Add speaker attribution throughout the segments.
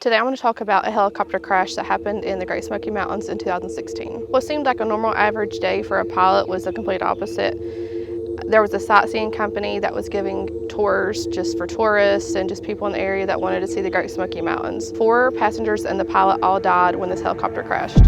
Speaker 1: Today I'm going to talk about a helicopter crash that happened in the Great Smoky Mountains in 2016. What seemed like a normal average day for a pilot was the complete opposite. There was a sightseeing company that was giving tours just for tourists and just people in the area that wanted to see the Great Smoky Mountains. 4 passengers and the pilot all died when this helicopter crashed.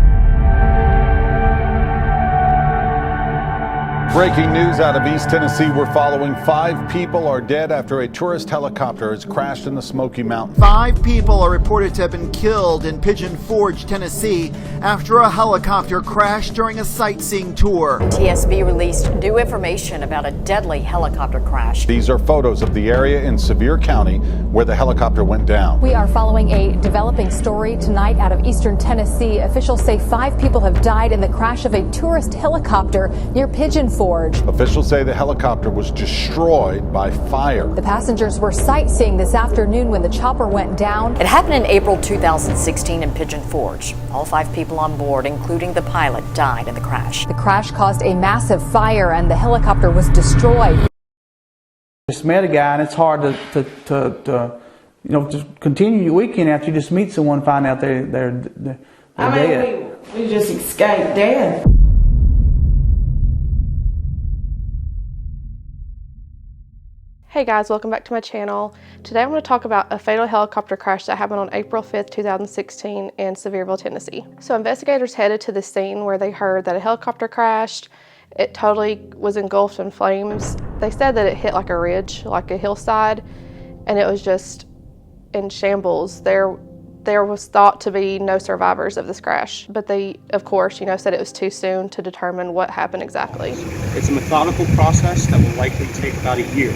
Speaker 2: Breaking news out of East Tennessee. We're following 5 people are dead after a tourist helicopter has crashed in the Smoky Mountains.
Speaker 3: 5 people are reported to have been killed in Pigeon Forge, Tennessee, after a helicopter crashed during a sightseeing tour.
Speaker 4: TSB released new information about a deadly helicopter crash.
Speaker 2: These are photos of the area in Sevier County where the helicopter went down.
Speaker 5: We are following a developing story tonight out of eastern Tennessee. Officials say 5 people have died in the crash of a tourist helicopter near Pigeon Forge.
Speaker 2: Officials say the helicopter was destroyed by fire.
Speaker 5: The passengers were sightseeing this afternoon when the chopper went down.
Speaker 4: It happened in April 2016 in Pigeon Forge. All 5 people on board, including the pilot, died in the crash.
Speaker 5: The crash caused a massive fire and the helicopter was destroyed.
Speaker 6: Just met a guy, and it's hard to continue your weekend after you just meet someone and find out they're dead.
Speaker 7: We just escaped death.
Speaker 1: Hey guys, welcome back to my channel. Today I'm going to talk about a fatal helicopter crash that happened on April 5th, 2016 in Sevierville, Tennessee. So investigators headed to the scene where they heard that a helicopter crashed. It totally was engulfed in flames. They said that it hit like a ridge, like a hillside, and it was just in shambles. There was thought to be no survivors of this crash, but they, of course, said it was too soon to determine what happened exactly.
Speaker 8: It's a methodical process that will likely take about a year.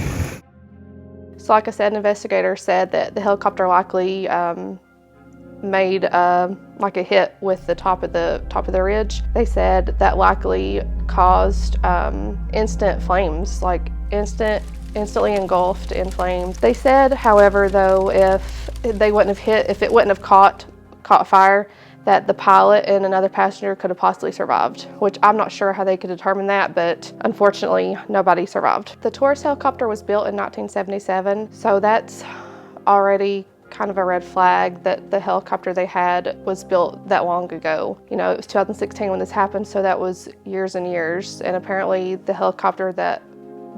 Speaker 1: So like I said, investigators said that the helicopter likely made like a hit with the top of the ridge. They said that likely caused instant flames, like instantly engulfed in flames. They said, however, though, if it wouldn't have caught fire, that the pilot and another passenger could have possibly survived, which I'm not sure how they could determine that, but unfortunately nobody survived. The tourist helicopter was built in 1977, so that's already kind of a red flag that the helicopter they had was built that long ago. It was 2016 when this happened, so that was years and years, and apparently the helicopter that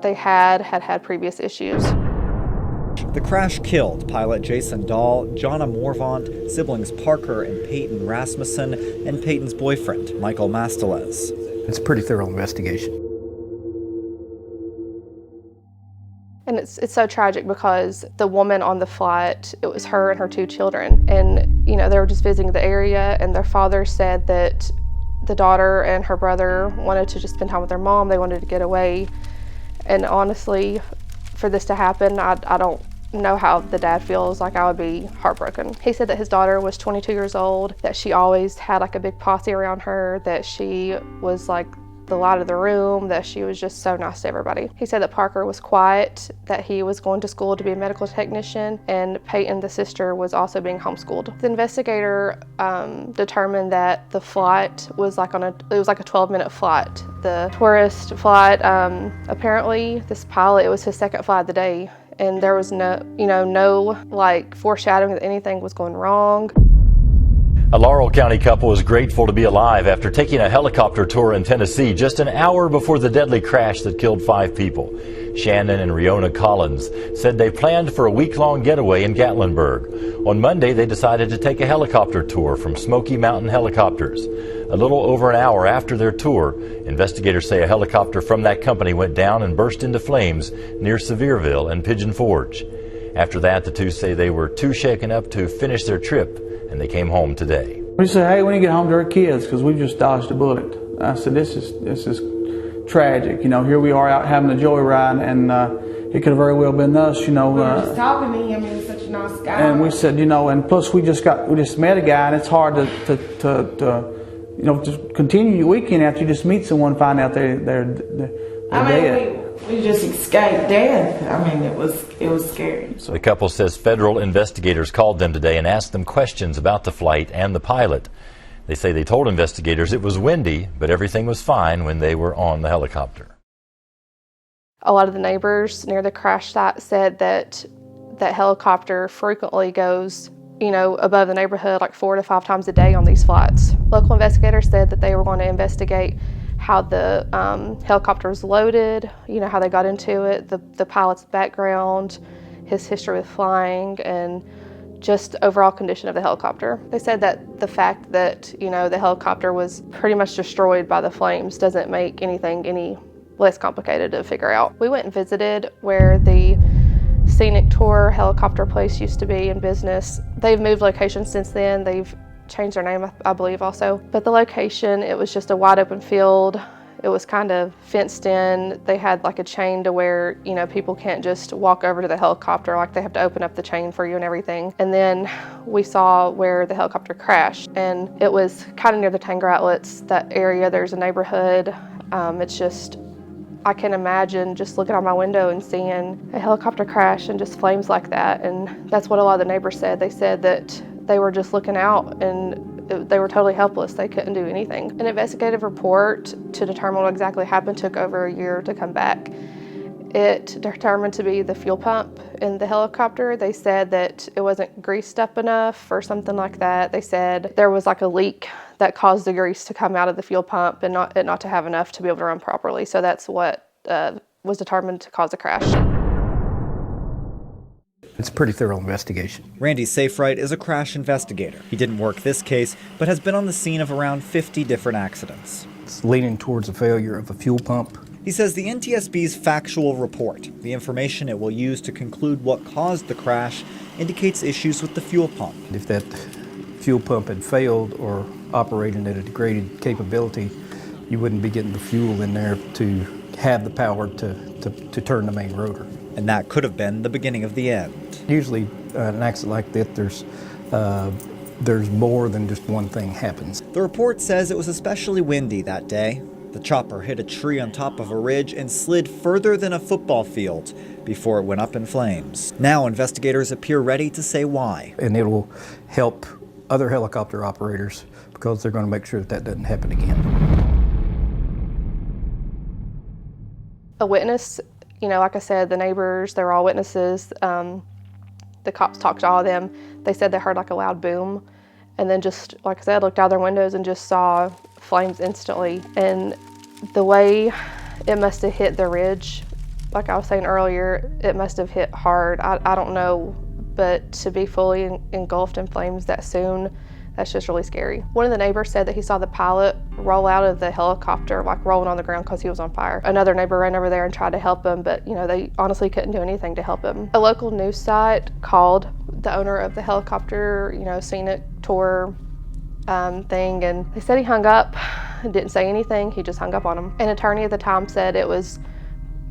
Speaker 1: they had previous issues.
Speaker 9: The crash killed pilot Jason Dahl, Johna Morvant, siblings Parker and Peyton Rasmussen, and Peyton's boyfriend, Michael Mastalez.
Speaker 10: It's a pretty thorough investigation.
Speaker 1: And it's so tragic because the woman on the flight, it was her and her 2 children. And, they were just visiting the area, and their father said that the daughter and her brother wanted to just spend time with their mom. They wanted to get away. And honestly, for this to happen, I don't know how the dad feels. Like, I would be heartbroken. He said that his daughter was 22 years old, that she always had like a big posse around her, that she was like the light of the room, that she was just so nice to everybody. He said that Parker was quiet, that he was going to school to be a medical technician, and Peyton, the sister, was also being homeschooled. The investigator determined that the flight was like a 12-minute flight. The tourist flight, apparently this pilot, it was his second flight of the day, and there was no like foreshadowing that anything was going wrong.
Speaker 11: A Laurel County couple is grateful to be alive after taking a helicopter tour in Tennessee just an hour before the deadly crash that killed 5 people. Shannon and Riona Collins said they planned for a week-long getaway in Gatlinburg. On Monday, they decided to take a helicopter tour from Smoky Mountain Helicopters. A little over an hour after their tour, investigators say a helicopter from that company went down and burst into flames near Sevierville and Pigeon Forge. After that, the 2 say they were too shaken up to finish their trip, and they came home today.
Speaker 6: We said, hey, we need to get home to our kids because we just dodged a bullet. I said, this is tragic. Here we are out having a joyride, and it could have very well been us.
Speaker 7: We were just talking to him. He was such a nice guy.
Speaker 6: And we said, and plus we just met a guy, and it's hard to continue your weekend after you just meet someone and find out they're dead.
Speaker 7: We just escaped death. It was scary.
Speaker 11: The couple says federal investigators called them today and asked them questions about the flight and the pilot. They say they told investigators it was windy, but everything was fine when they were on the helicopter.
Speaker 1: A lot of the neighbors near the crash site said that helicopter frequently goes above the neighborhood like 4 to 5 times a day on these flights. Local investigators said that they were going to investigate how the helicopter was loaded, how they got into it, the pilot's background, his history with flying, and just overall condition of the helicopter. They said that the fact that, the helicopter was pretty much destroyed by the flames doesn't make anything any less complicated to figure out. We went and visited where the Scenic Tour helicopter place used to be in business. They've moved locations since then. They've changed their name, I believe, also. But the location, it was just a wide open field. It was kind of fenced in. They had like a chain to where, people can't just walk over to the helicopter, like they have to open up the chain for you and everything. And then we saw where the helicopter crashed, and it was kind of near the Tanger Outlets, that area. There's a neighborhood. It's just, I can imagine just looking out my window and seeing a helicopter crash and just flames like that. And that's what a lot of the neighbors said. They said that they were just looking out and they were totally helpless. They couldn't do anything. An investigative report to determine what exactly happened took over a year to come back. It determined to be the fuel pump in the helicopter. They said that it wasn't greased up enough or something like that. They said there was like a leak that caused the grease to come out of the fuel pump and not to have enough to be able to run properly. So that's what was determined to cause the crash.
Speaker 10: It's a pretty thorough investigation.
Speaker 9: Randy Safright is a crash investigator. He didn't work this case, but has been on the scene of around 50 different accidents.
Speaker 10: It's leaning towards a failure of a fuel pump.
Speaker 9: He says the NTSB's factual report, the information it will use to conclude what caused the crash, indicates issues with the fuel pump.
Speaker 10: If that fuel pump had failed or operating at a degraded capability, you wouldn't be getting the fuel in there to have the power to turn the main rotor.
Speaker 9: And that could have been the beginning of the end.
Speaker 10: Usually, an accident like that, there's more than just one thing happens.
Speaker 9: The report says it was especially windy that day. The chopper hit a tree on top of a ridge and slid further than a football field before it went up in flames. Now investigators appear ready to say why.
Speaker 10: And it will help other helicopter operators because they're going to make sure that doesn't happen again.
Speaker 1: A witness, like I said, the neighbors, they were all witnesses. The cops talked to all of them. They said they heard like a loud boom, and then just, like I said, looked out their windows and just saw flames instantly. And the way it must have hit the ridge, like I was saying earlier, it must have hit hard. I don't know, but to be fully engulfed in flames that soon, that's just really scary. One of the neighbors said that he saw the pilot roll out of the helicopter, like rolling on the ground because he was on fire. Another neighbor ran over there and tried to help him, but they honestly couldn't do anything to help him. A local news site called the owner of the helicopter, scenic tour thing, and they said he hung up and didn't say anything. He just hung up on him. An attorney at the time said it was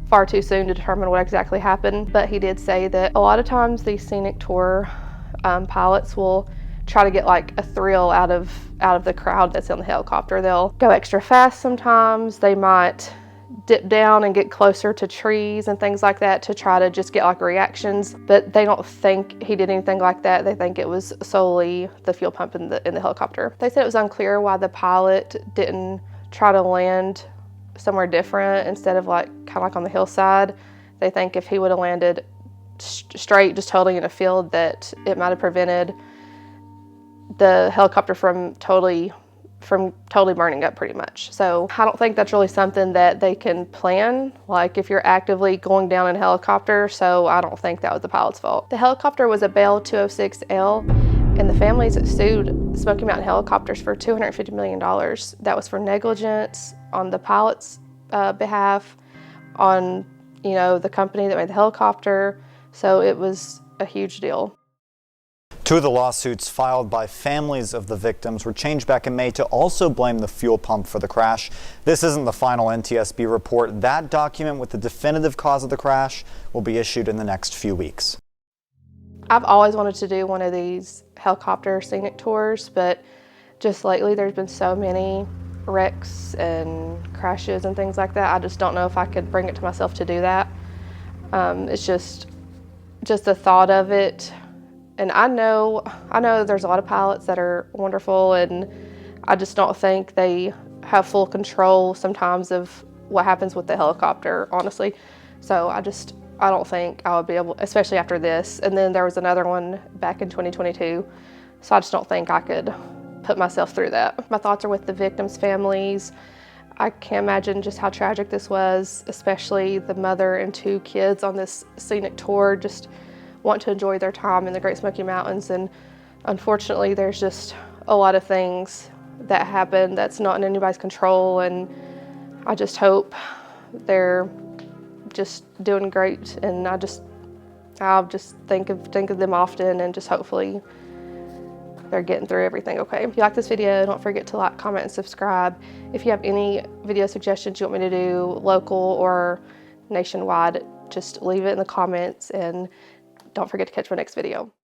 Speaker 1: far too soon to determine what exactly happened, but he did say that a lot of times these scenic tour pilots will try to get like a thrill out of the crowd that's in the helicopter. They'll go extra fast sometimes. They might dip down and get closer to trees and things like that to try to just get like reactions, but they don't think he did anything like that. They think it was solely the fuel pump in the helicopter. They said it was unclear why the pilot didn't try to land somewhere different instead of kind of like on the hillside. They think if he would have landed straight, just totally in a field, that it might have prevented the helicopter from totally burning up pretty much. So I don't think that's really something that they can plan, like if you're actively going down in a helicopter, so I don't think that was the pilot's fault. The helicopter was a Bell 206L, and the families sued Smoky Mountain Helicopters for $250 million. That was for negligence on the pilot's behalf, on the company that made the helicopter, so it was a huge deal.
Speaker 12: Two of the lawsuits filed by families of the victims were changed back in May to also blame the fuel pump for the crash. This isn't the final NTSB report. That document with the definitive cause of the crash will be issued in the next few weeks.
Speaker 1: I've always wanted to do one of these helicopter scenic tours, but just lately there's been so many wrecks and crashes and things like that. I just don't know if I could bring it to myself to do that. It's just the thought of it. And I know there's a lot of pilots that are wonderful, and I just don't think they have full control sometimes of what happens with the helicopter, honestly. So I don't think I would be able, especially after this. And then there was another one back in 2022 So I just don't think I could put myself through that. My thoughts are with the victims' families. I can't imagine just how tragic this was, especially the mother and 2 kids on this scenic tour just want to enjoy their time in the Great Smoky Mountains. And unfortunately, there's just a lot of things that happen that's not in anybody's control. And I just hope they're just doing great. And I'll just think of them often, and just hopefully they're getting through everything okay. If you like this video, don't forget to like, comment, and subscribe. If you have any video suggestions you want me to do, local or nationwide, just leave it in the comments, and don't forget to catch my next video.